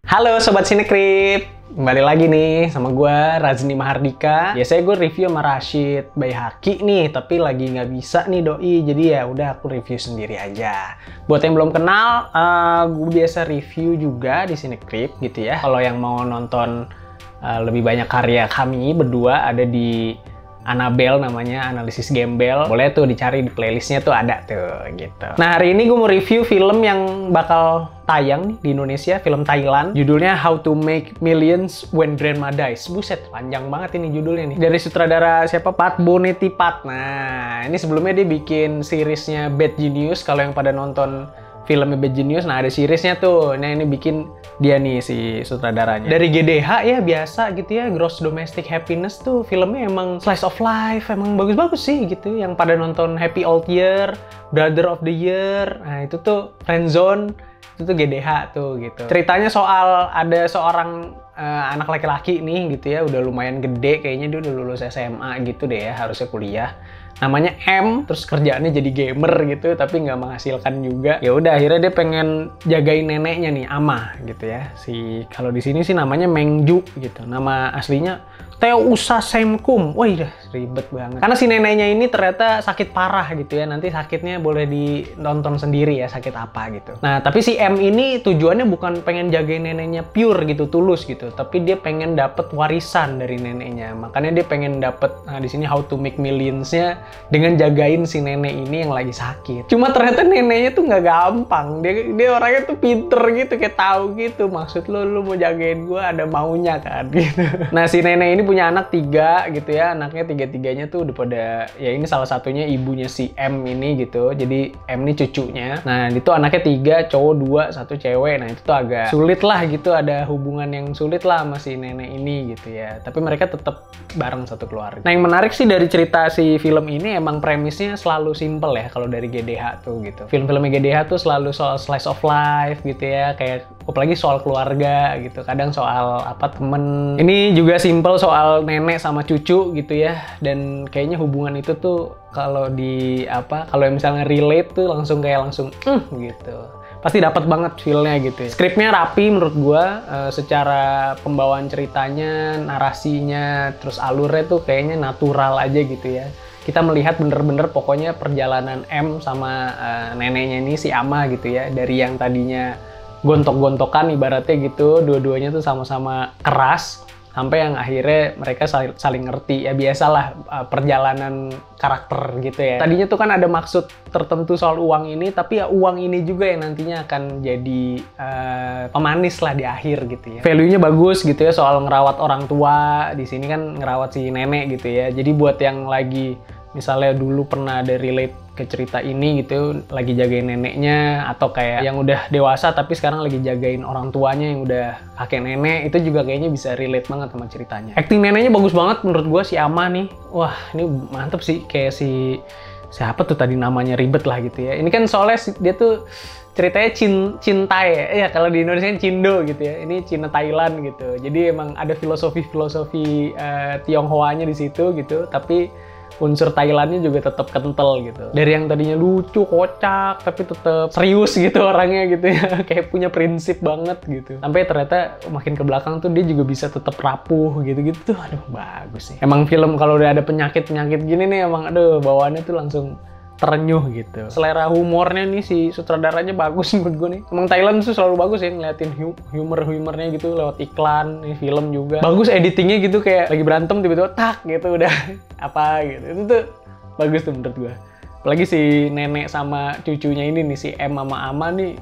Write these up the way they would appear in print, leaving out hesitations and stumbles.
Halo Sobat Sinekrip, kembali lagi nih sama gue Razni Mahardika. Biasanya gue review sama Rashid Baihaqi nih, tapi lagi nggak bisa nih doi. Jadi ya udah aku review sendiri aja. Buat yang belum kenal, gue biasa review juga di Sinekrip gitu ya. Kalau yang mau nonton lebih banyak karya kami berdua ada di Anabel namanya, Analisis Gembel. Boleh tuh dicari di playlistnya tuh ada tuh gitu. Nah hari ini gue mau review film yang bakal tayang nih di Indonesia, film Thailand. Judulnya How to Make Millions When Grandma Dies. Buset, panjang banget ini judulnya nih. Dari sutradara siapa? Pat Bonetipat. Nah ini sebelumnya dia bikin seriesnya Bad Genius. Kalau yang pada nonton filmnya Bad Genius, nah ada seriesnya tuh. Nah ini bikin dia nih si sutradaranya. Dari GDH ya biasa gitu ya, Gross Domestic Happiness tuh filmnya emang slice of life, emang bagus-bagus sih gitu. Yang pada nonton Happy Old Year, Brother of the Year, nah itu tuh Friendzone, itu tuh GDH tuh gitu. Ceritanya soal ada seorang anak laki-laki nih gitu ya, udah lumayan gede, kayaknya dia udah lulus SMA gitu deh ya, harusnya kuliah. Namanya M, terus kerjaannya jadi gamer gitu, tapi nggak menghasilkan juga. Ya udah akhirnya dia pengen jagain neneknya nih, Ama gitu ya. Kalau di sini sih namanya Mengju gitu. Nama aslinya Teusa Semkum. Wah udah ribet banget. Karena si neneknya ini ternyata sakit parah gitu ya. Nanti sakitnya boleh ditonton sendiri ya, sakit apa gitu. Nah, tapi si M ini tujuannya bukan pengen jagain neneknya pure gitu, tulus gitu. Tapi dia pengen dapet warisan dari neneknya. Makanya dia pengen dapet, nah di sini How to Make Millions-nya dengan jagain si nenek ini yang lagi sakit. Cuma ternyata neneknya tuh nggak gampang. Dia orangnya tuh pinter gitu, kayak tahu gitu. Maksud lu mau jagain gue ada maunya kan gitu. Nah, si nenek ini punya anak 3 gitu ya, anaknya 3-3-nya tuh udah pada, ya ini salah satunya ibunya si M ini gitu, jadi M ini cucunya. Nah itu anaknya 3, cowok 2, 1 cewek. Nah itu tuh agak sulit lah gitu, ada hubungan yang sulit lah sama si nenek ini gitu ya, tapi mereka tetap bareng satu keluarga. Nah yang menarik sih dari cerita si film ini emang premisnya selalu simple ya kalau dari GDH tuh gitu. Film-filmnya GDH tuh selalu soal slice of life gitu ya, kayak apalagi soal keluarga gitu, kadang soal apa temen. Ini juga simple soal nenek sama cucu gitu ya, dan kayaknya hubungan itu tuh kalau kalau misalnya relate tuh langsung gitu, pasti dapat banget feel-nya gitu ya. Skripnya rapi menurut gua, secara pembawaan ceritanya, narasinya, terus alurnya tuh kayaknya natural aja gitu ya. Kita melihat bener-bener pokoknya perjalanan M sama neneknya ini si Ama gitu ya, dari yang tadinya gontok-gontokan ibaratnya gitu, dua-duanya tuh sama-sama keras, sampai yang akhirnya mereka saling ngerti. Ya biasalah perjalanan karakter gitu ya. Tadinya tuh kan ada maksud tertentu soal uang ini, tapi ya uang ini juga yang nantinya akan jadi pemanis lah di akhir gitu ya. Value-nya bagus gitu ya, soal ngerawat orang tua. Di sini kan ngerawat si nenek gitu ya. Jadi buat yang lagi misalnya dulu pernah ada relate ke cerita ini gitu, lagi jagain neneknya, atau kayak yang udah dewasa tapi sekarang lagi jagain orang tuanya yang udah kakek nenek, itu juga kayaknya bisa relate banget sama ceritanya. Acting neneknya bagus banget menurut gue, si Ama nih. Wah ini mantep sih, kayak siapa tuh tadi namanya, ribet lah gitu ya. Ini kan soalnya dia tuh ceritanya cinta ya, kalau di Indonesia kan Cindo gitu ya. Ini Cina Thailand gitu. Jadi emang ada filosofi Tionghoanya di situ gitu, tapi unsur Thailandnya juga tetap kental gitu. Dari yang tadinya lucu, kocak, tapi tetap serius gitu orangnya gitu ya. Kayak punya prinsip banget gitu. Sampai ternyata makin ke belakang tuh dia juga bisa tetap rapuh gitu-gitu tuh. Aduh, bagus sih. Emang film kalau udah ada penyakit-penyakit gini nih, emang aduh bawaannya tuh langsung terenyuh gitu. Selera humornya nih si sutradaranya bagus menurut gue nih. Emang Thailand tuh selalu bagus ya ngeliatin humor-humornya gitu lewat iklan, ini film juga. Bagus editingnya gitu, kayak lagi berantem tiba-tiba tak gitu udah apa gitu. Itu tuh bagus tuh menurut gue. Apalagi si nenek sama cucunya ini nih, si M sama Ama nih,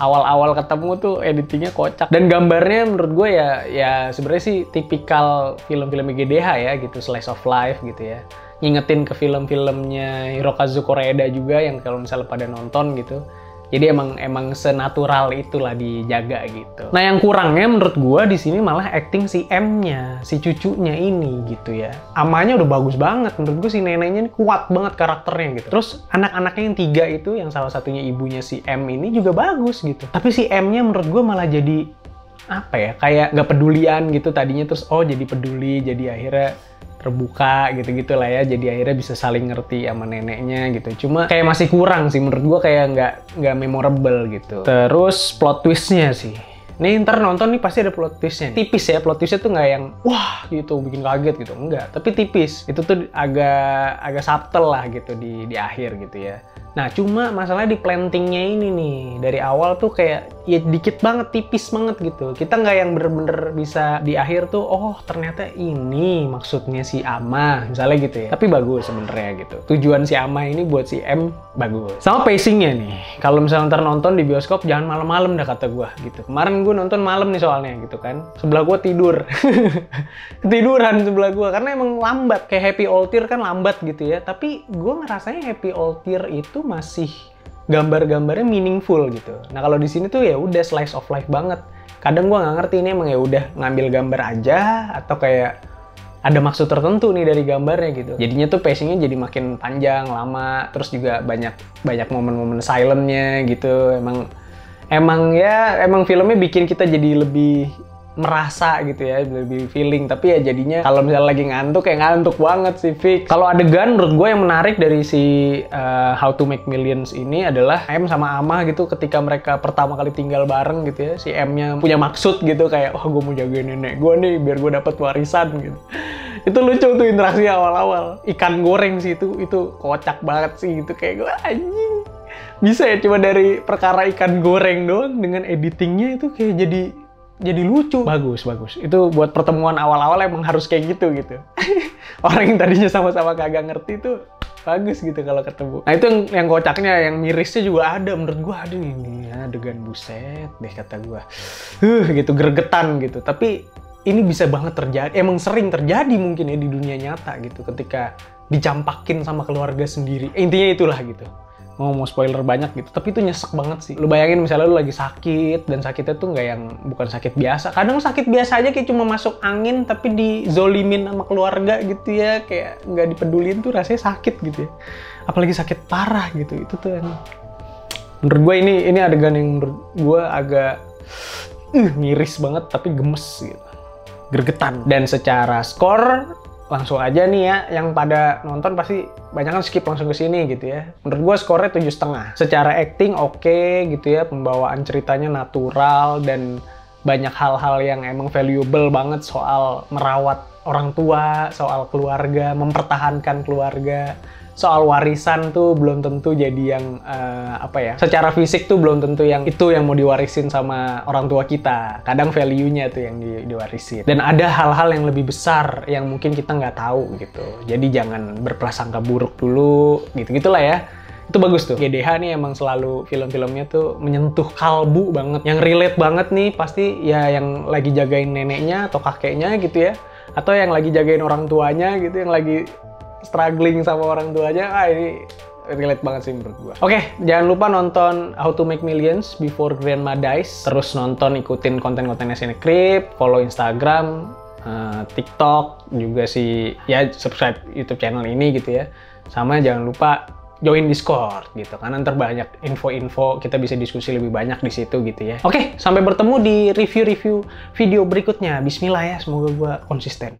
awal-awal ketemu tuh editingnya kocak. Dan gambarnya menurut gue ya sebenarnya sih tipikal film-film GDH ya gitu, slice of life gitu ya. Ngingetin ke film-filmnya Hirokazu Koreeda juga yang kalau misalnya pada nonton gitu. Jadi emang senatural itulah dijaga gitu. Nah yang kurangnya menurut gua di sini malah acting si M-nya, si cucunya ini gitu ya. Amanya udah bagus banget menurut gua, si neneknya ini kuat banget karakternya gitu. Terus anak-anaknya yang 3 itu, yang salah satunya ibunya si M ini juga bagus gitu. Tapi si M-nya menurut gua malah jadi apa ya, kayak nggak pedulian gitu tadinya, terus jadi peduli, jadi akhirnya terbuka gitu-gitu lah ya, jadi akhirnya bisa saling ngerti sama neneknya gitu. Cuma kayak masih kurang sih menurut gua, kayak nggak memorable gitu. Terus plot twistnya sih Nih ntar nonton nih pasti ada plot twistnya. Tipis ya, plot twistnya tuh nggak yang wah gitu bikin kaget gitu, enggak. Tapi tipis. Itu tuh agak subtle lah gitu di akhir gitu ya. Nah cuma masalahnya di plantingnya ini nih, dari awal tuh kayak ya dikit banget, tipis banget gitu. Kita nggak yang bener-bener bisa di akhir tuh, oh ternyata ini maksudnya si Ama, misalnya gitu ya. Tapi bagus sebenarnya gitu. Tujuan si Ama ini buat si M bagus. Sama pacingnya nih, kalau misalnya ntar nonton di bioskop jangan malam-malam dah kata gue gitu. Kemarin gue nonton malam nih soalnya gitu kan, sebelah gue tidur. Ketiduran sebelah gue karena emang lambat. Kayak Happy Old Year kan lambat gitu ya, tapi gue ngerasanya Happy Old Year itu masih gambar-gambarnya meaningful gitu. Nah kalau di sini tuh ya udah slice of life banget. Kadang gue nggak ngerti ini emang ya udah ngambil gambar aja atau kayak ada maksud tertentu nih dari gambarnya gitu. Jadinya tuh pacingnya jadi makin panjang, lama, terus juga banyak momen-momen silentnya gitu. Emang filmnya bikin kita jadi lebih merasa gitu ya, lebih feeling. Tapi ya jadinya kalau misalnya lagi ngantuk, kayak ngantuk banget sih fix. Kalau adegan menurut gue yang menarik dari si How to Make Millions ini adalah M sama Ama gitu, ketika mereka pertama kali tinggal bareng gitu ya, si M-nya punya maksud gitu kayak, oh gue mau jagain nenek gue nih biar gue dapet warisan gitu. Itu lucu tuh interaksi awal-awal. Ikan goreng sih itu kocak banget sih gitu, kayak gue anjing. Bisa ya cuma dari perkara ikan goreng doang dengan editingnya itu kayak jadi lucu. Bagus. Itu buat pertemuan awal-awal emang harus kayak gitu. Orang yang tadinya sama-sama kagak ngerti tuh bagus gitu kalau ketemu. Nah itu yang kocaknya, yang mirisnya juga ada. Menurut gua ada nih adegan buset deh kata gua. Gitu gregetan gitu. Tapi ini bisa banget terjadi. Emang sering terjadi mungkin ya di dunia nyata gitu, ketika dicampakin sama keluarga sendiri. Intinya itulah gitu. Mau spoiler banyak gitu, tapi itu nyesek banget sih. Lu bayangin misalnya lu lagi sakit, dan sakitnya tuh bukan sakit biasa. Kadang sakit biasa aja kayak cuma masuk angin, tapi dizolimin sama keluarga gitu ya, kayak nggak dipedulin tuh rasanya sakit gitu ya. Apalagi sakit parah gitu, itu tuh yang menurut gue ini adegan yang menurut gue agak miris banget, tapi gemes gitu, gregetan. Dan secara skor langsung aja nih ya, yang pada nonton pasti banyak kan skip langsung ke sini gitu ya. Menurut gue skornya 7,5. Secara acting oke gitu ya, pembawaan ceritanya natural, dan banyak hal-hal yang emang valuable banget soal merawat orang tua, soal keluarga, mempertahankan keluarga. Soal warisan tuh belum tentu jadi yang secara fisik tuh belum tentu yang mau diwarisin sama orang tua kita. Kadang value-nya tuh yang diwarisin. Dan ada hal-hal yang lebih besar yang mungkin kita nggak tahu gitu. Jadi jangan berprasangka buruk dulu, gitu-gitulah ya. Itu bagus tuh. GDH nih emang selalu film-filmnya tuh menyentuh kalbu banget. Yang relate banget nih pasti ya yang lagi jagain neneknya atau kakeknya gitu ya. Atau yang lagi jagain orang tuanya gitu, yang lagi struggling sama orang tuanya. Ini relate banget sih menurut gua. Oke, jangan lupa nonton How to Make Millions Before Grandma Dies. Terus ikutin konten-kontennya Cinecrip, follow Instagram, TikTok, juga ya subscribe YouTube channel ini gitu ya. Sama jangan lupa join Discord gitu, karena ntar banyak info-info, kita bisa diskusi lebih banyak di situ gitu ya. Oke, sampai bertemu di review-review video berikutnya. Bismillah ya, semoga gua konsisten.